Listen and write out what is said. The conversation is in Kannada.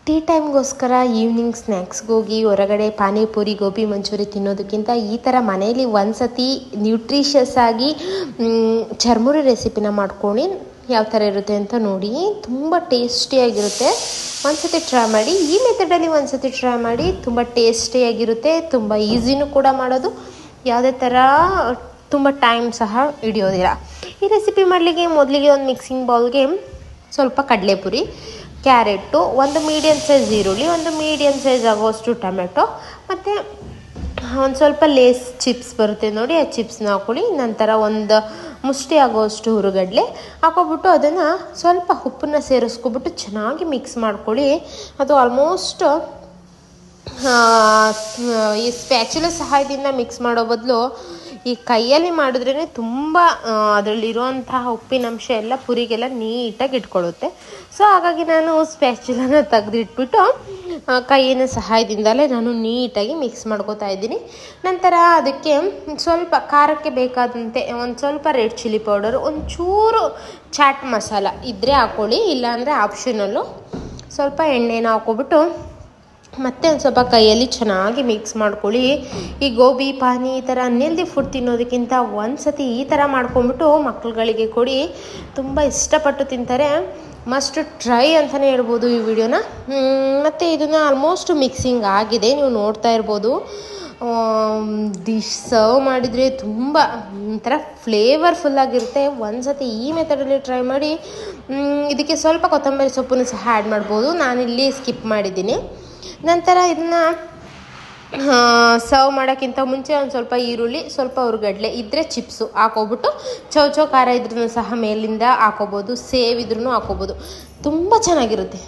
ಟೀ ಟೈಮ್ಗೋಸ್ಕರ ಈವ್ನಿಂಗ್ ಸ್ನ್ಯಾಕ್ಸ್ಗೆ ಹೋಗಿ ಹೊರಗಡೆ ಪಾನಿಪುರಿ ಗೋಬಿ ಮಂಚೂರಿ ತಿನ್ನೋದಕ್ಕಿಂತ ಈ ಥರ ಮನೇಲಿ ಒಂದು ಸತಿ ನ್ಯೂಟ್ರಿಷಿಯಸ್ ಆಗಿ ಚರ್ಮುರಿ ರೆಸಿಪಿನ ಮಾಡ್ಕೊಂಡು ಯಾವ ಥರ ಇರುತ್ತೆ ಅಂತ ನೋಡಿ. ತುಂಬ ಟೇಸ್ಟಿಯಾಗಿರುತ್ತೆ. ಒಂದು ಸತಿ ಟ್ರೈ ಮಾಡಿ. ಈ ಮೆಥಡಲ್ಲಿ ಒಂದು ಸತಿ ಟ್ರೈ ಮಾಡಿ. ತುಂಬ ಟೇಸ್ಟಿಯಾಗಿರುತ್ತೆ. ತುಂಬ ಈಸಿನೂ ಕೂಡ ಮಾಡೋದು. ಯಾವುದೇ ಥರ ತುಂಬ ಟೈಮ್ ಸಹ ಹಿಡಿಯೋದಿಲ್ಲ. ಈ ರೆಸಿಪಿ ಮಾಡಲಿಕ್ಕೆ ಮೊದಲಿಗೆ ಒಂದು ಮಿಕ್ಸಿಂಗ್ ಬೌಲ್ಗೆ ಸ್ವಲ್ಪ ಕಡಲೆಪುರಿ, ಕ್ಯಾರೆಟು, ಒಂದು ಮೀಡಿಯಮ್ ಸೈಜ್ ಈರುಳ್ಳಿ, ಒಂದು ಮೀಡಿಯಮ್ ಸೈಜ್ ಆಗೋಷ್ಟು ಟೊಮೆಟೊ, ಮತ್ತು ಒಂದು ಸ್ವಲ್ಪ ಲೇಸ್ ಚಿಪ್ಸ್ ಬರುತ್ತೆ ನೋಡಿ, ಆ ಚಿಪ್ಸ್ನ ಹಾಕ್ಕೊಳ್ಳಿ. ನಂತರ ಒಂದು ಮುಷ್ಟಿ ಆಗೋಷ್ಟು ಹುರುಗಡ್ಲೆ ಹಾಕೊಬಿಟ್ಟು ಅದನ್ನು ಸ್ವಲ್ಪ ಉಪ್ಪನ್ನ ಸೇರಿಸ್ಕೊಬಿಟ್ಟು ಚೆನ್ನಾಗಿ ಮಿಕ್ಸ್ ಮಾಡ್ಕೊಳ್ಳಿ. ಅದು ಆಲ್ಮೋಸ್ಟ್ ಈ ಸ್ಪ್ಯಾಚುಲ ಸಹಾಯದಿಂದ ಮಿಕ್ಸ್ ಮಾಡೋ ಬದಲು ಈ ಕೈಯಲ್ಲಿ ಮಾಡಿದ್ರೇ ತುಂಬ ಅದರಲ್ಲಿರುವಂತಹ ಉಪ್ಪಿನಂಶ ಎಲ್ಲ ಪುರಿಗೆಲ್ಲ ನೀಟಾಗಿ ಇಟ್ಕೊಳ್ಳುತ್ತೆ. ಸೊ ಹಾಗಾಗಿ ನಾನು ಸ್ಪ್ಯಾಚುಲನ ತೆಗೆದಿಟ್ಬಿಟ್ಟು ಕೈಯಿನ ಸಹಾಯದಿಂದಲೇ ನಾನು ನೀಟಾಗಿ ಮಿಕ್ಸ್ ಮಾಡ್ಕೋತಾ ಇದ್ದೀನಿ. ನಂತರ ಅದಕ್ಕೆ ಸ್ವಲ್ಪ ಖಾರಕ್ಕೆ ಬೇಕಾದಂತೆ ಒಂದು ಸ್ವಲ್ಪ ರೆಡ್ ಚಿಲ್ಲಿ ಪೌಡರು, ಒಂಚೂರು ಚಾಟ್ ಮಸಾಲ ಇದ್ದರೆ ಹಾಕ್ಕೊಳ್ಳಿ, ಇಲ್ಲಾಂದರೆ ಆಪ್ಷನಲ್ಲು. ಸ್ವಲ್ಪ ಎಣ್ಣೆನ ಹಾಕ್ಕೊಬಿಟ್ಟು ಮತ್ತೆ ಒಂದು ಸ್ವಲ್ಪ ಕೈಯಲ್ಲಿ ಚೆನ್ನಾಗಿ ಮಿಕ್ಸ್ ಮಾಡ್ಕೊಳ್ಳಿ. ಈ ಗೋಬಿ ಪಾನಿ ಈ ಥರ ಅನ್ಹೆಲ್ದಿ ಫುಡ್ ತಿನ್ನೋದಕ್ಕಿಂತ ಒಂದು ಸತಿ ಈ ಥರ ಮಾಡ್ಕೊಂಬಿಟ್ಟು ಮಕ್ಕಳುಗಳಿಗೆ ಕೊಡಿ. ತುಂಬ ಇಷ್ಟಪಟ್ಟು ತಿಂತಾರೆ. ಮಸ್ಟ್ ಟ್ರೈ ಅಂತಲೇ ಹೇಳ್ಬೋದು ಈ ವಿಡಿಯೋನ. ಮತ್ತು ಇದನ್ನು ಆಲ್ಮೋಸ್ಟ್ ಮಿಕ್ಸಿಂಗ್ ಆಗಿದೆ, ನೀವು ನೋಡ್ತಾ ಇರ್ಬೋದು. ಡಿಶ್ ಸರ್ವ್ ಮಾಡಿದರೆ ತುಂಬ ಒಂಥರ ಫ್ಲೇವರ್ಫುಲ್ಲಾಗಿರುತ್ತೆ. ಒಂದು ಸತಿ ಈ ಮೆಥಡಲ್ಲಿ ಟ್ರೈ ಮಾಡಿ. ಇದಕ್ಕೆ ಸ್ವಲ್ಪ ಕೊತ್ತಂಬರಿ ಸೊಪ್ಪನ್ನು ಸಹ ಆ್ಯಡ್ ಮಾಡ್ಬೋದು. ನಾನಿಲ್ಲಿ ಸ್ಕಿಪ್ ಮಾಡಿದ್ದೀನಿ. ನಂತರ ಇದನ್ನು ಸರ್ವ್ ಮಾಡೋಕ್ಕಿಂತ ಮುಂಚೆ ಒಂದು ಸ್ವಲ್ಪ ಈರುಳ್ಳಿ, ಸ್ವಲ್ಪ ಹುರುಗಡ್ಲೆ ಇದ್ದರೆ ಚಿಪ್ಸು ಹಾಕೋಬಿಟ್ಟು, ಚೌ ಖಾರ ಇದ್ರೂ ಸಹ ಮೇಲಿಂದ ಹಾಕೋಬೋದು, ಸೇವ್ ಇದ್ರೂ ಹಾಕೋಬೋದು. ತುಂಬ ಚೆನ್ನಾಗಿರುತ್ತೆ.